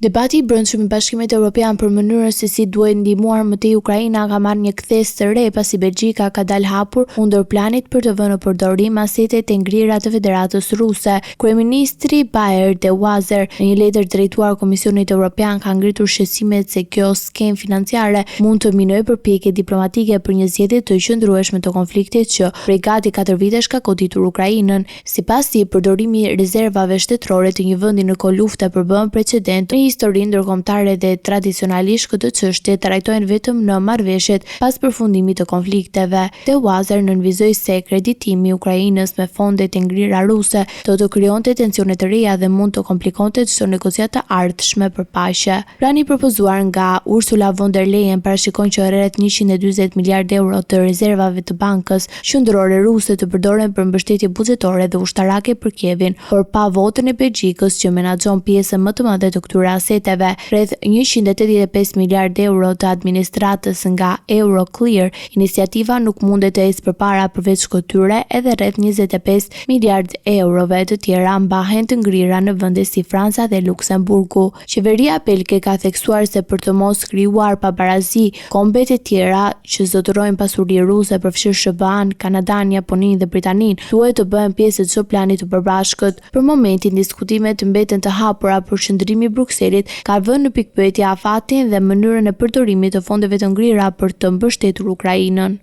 Debati i brendshëm i Bashkimit Evropian për mënyrën se si duhet ndihmuar më tej Ukraina ka marrë një kthes të re pasi Belgjika ka dalë hapur kundër planit për të vënë në përdorim asetet e ngrira të Federatës Ruse. Kryeministri Bayer de Wazer në një letër drejtuar Komisionit Evropian ka ngritur shqetësimet se kjo skemë financiare mund të minojë përpjekjet diplomatike për një zgjedhje të qëndrueshme të konfliktit që prej gati 4 vitesh ka goditur Ukrainën. Sipas tij, përdorimi i rezervave shtetërore të një vendi në kohë lufte përbën precedent në historinë ndërkombëtare dhe tradicionalisht këtë çështje trajtojnë vetëm në marrëveshjet pas përfundimit të konflikteve. De Wazer nënvizoi se kreditimi i Ukrainës me fondet e ngrira ruse do të krijonte tensione të reja dhe mund të komplikonte çdo negociatë të ardhshme për paqe. Plani propozuar nga Ursula von der Leyen parashikon që rreth 140 miliardë euro të rezervave të bankës qendrore ruse të përdoren për mbështetje buxhetore dhe ushtarake për Kievin, por pa votën e Belgjikës që menaxhon pjesën më të madhe të këtyre aseteve. Rreth 185 miliardë euro të administratës nga Euroclear, iniciativa nuk mundet të ecë përpara përveç këtyre, edhe rreth 25 miliardë eurove të tjera mbahen të ngrira në vende si Franca dhe Luksemburgu. Qeveria belge ka theksuar se për të mos krijuar pabarazi, kombet e tjera që zotërojnë pasuri ruse përfshirë SBA-n, Kanadan, Japoninë dhe Britaninë duhet të bëhen pjesë të planit të përbashkët. Për momentin diskutimet mbeten të hapura për qëndrimi i Brukselit ka vënë në pikpyetje afatin dhe mënyrën e përdorimit të fondeve të ngrira për të mbështetur Ukrainën.